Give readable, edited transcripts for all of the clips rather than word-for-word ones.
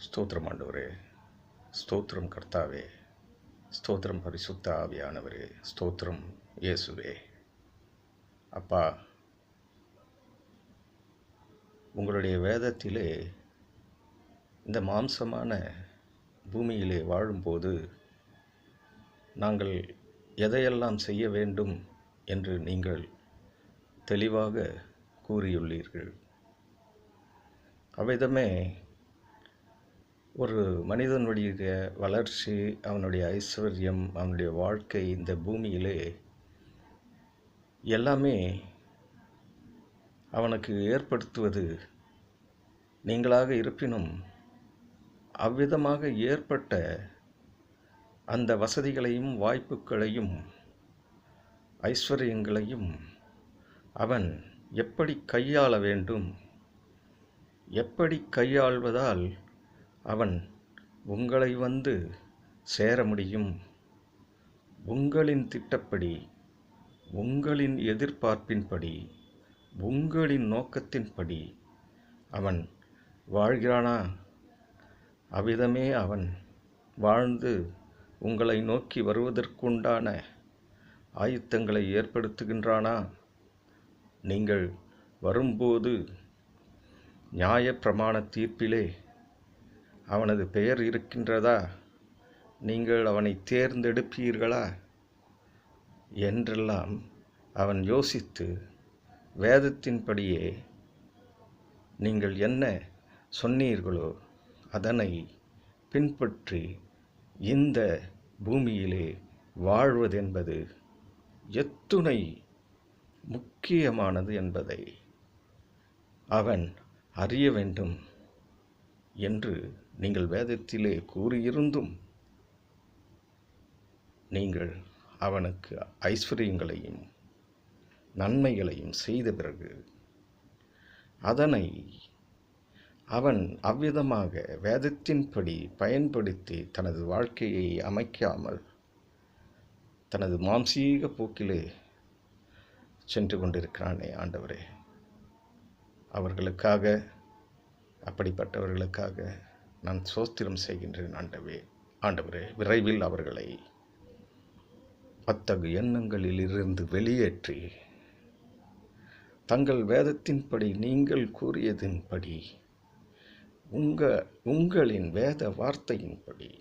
ஸ்தோத்திரம் ஆண்டவரே, ஸ்தோத்திரம் கர்த்தாவே, ஸ்தோத்திரம் பரிசுத்த ஆவியானவரே, ஸ்தோத்திரம் இயேசுவே. அப்பா, உங்களுடைய வேதத்திலே இந்த மாம்சமான பூமியிலே வாழும்போது நாங்கள் எதையெல்லாம் செய்ய வேண்டும் என்று நீங்கள் தெளிவாக கூறியுள்ளீர்கள். அவ்விதமே ஒரு மனிதனுடைய வளர்ச்சி, அவனுடைய ஐஸ்வர்யம், அவனுடைய வாழ்க்கை இந்த பூமியிலே எல்லாமே அவனுக்கு ஏற்படுத்துவது நீங்களாக இருப்பினும் அவ்விதமாக ஏற்பட்ட அந்த வசதிகளையும் வாய்ப்புகளையும் ஐஸ்வர்யங்களையும் அவன் எப்படி கையாள வேண்டும், எப்படி கையாள்வதால் அவன் உங்களை வந்து சேர முடியும், உங்களின் திட்டப்படி, உங்களின் எதிர்பார்ப்பின்படி, உங்களின் நோக்கத்தின்படி அவன் வாழ்கிறானா? அவ்விதமே அவன் வாழ்ந்து உங்களை நோக்கி வருவதற்குண்டான ஆயத்தங்களை ஏற்படுத்துகின்றானா? நீங்கள் வரும்போது நியாயப்பிரமாண தீர்ப்பிலே அவனது பெயர் இருக்கின்றதா? நீங்கள் அவனை தேர்ந்தெடுப்பீர்களா என்றெல்லாம் அவன் யோசித்து வேதத்தின்படியே நீங்கள் என்ன சொன்னீர்களோ அதனை பின்பற்றி இந்த பூமியிலே வாழ்வதென்பது எத்துணை முக்கியமானது என்பதை அவன் அறிய வேண்டும் என்று நீங்கள் வேதத்திலே கூறியிருந்தும் நீங்கள் அவனுக்கு ஐஸ்வர்யங்களையும் நன்மைகளையும் செய்த பிறகு அதனை அவன் அவ்விதமாக வேதத்தின்படி பயன்படுத்தி தனது வாழ்க்கையை அமைக்காமல் தனது மாம்சீக போக்கிலே சென்று கொண்டிருக்கிறானே ஆண்டவரே, அவர்களுக்காக, அப்படிப்பட்டவர்களுக்காக நான் ஸ்தோத்திரம் செய்கின்றேன். ஆண்டவரே, விரைவில் அவர்களை அத்தகு எண்ணங்களிலிருந்து வெளியேற்றி தங்கள் வேதத்தின்படி நீங்கள் கூறியதின்படி உங்களின் வேத வார்த்தையின்படி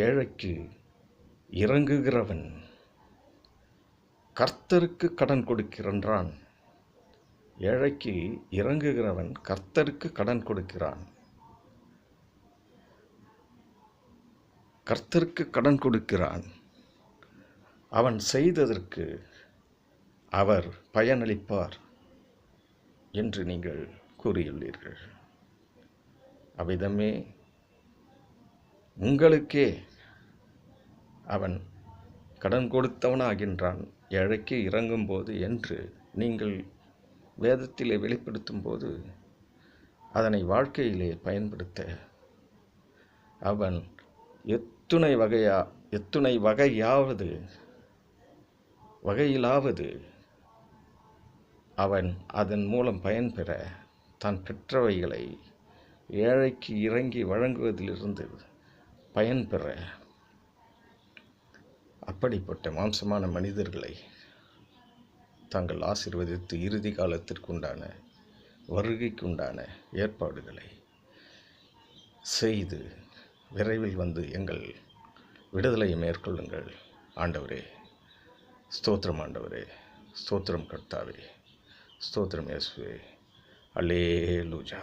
ஏழைக்கு இறங்குகிறவன் கர்த்தருக்கு கடன் கொடுக்கின்றான். ஏழைக்கு இறங்குகிறவன் கர்த்தருக்கு கடன் கொடுக்கிறான். கர்த்தருக்கு கடன் கொடுக்கிறான். அவன் செய்ததற்கு அவர் பயனளிப்பார் என்று நீங்கள் கூறியுள்ளீர்கள். அவ்விதமே உங்களுக்கே அவன் கடன் கொடுத்தவனாகின்றான் ஏழைக்கு இறங்கும்போது என்று நீங்கள் வேதத்திலே வெளிப்படுத்தும் போது அதனை வாழ்க்கையிலே பயன்படுத்த அவன் எத்துணை வகையிலாவது அவன் அதன் மூலம் பயன்பெற தான் பெற்றவைகளை ஏழைக்கு இறங்கி வழங்குவதிலிருந்து பயன்பெற அப்படிப்பட்ட மாம்சமான மனிதர்களை தாங்கள் ஆசீர்வதித்து இறுதி காலத்திற்குண்டான வருகைக்குண்டான ஏற்பாடுகளை செய்து விரைவில் வந்து எங்கள் விடுதலையை மேற்கொள்ளுங்கள். ஆண்டவரே, ஸ்தோத்திரம். ஆண்டவரே, ஸ்தோத்திரம் கர்த்தாவே, ஸ்தோத்திரம் இயேசுவே. அல்லேலூயா.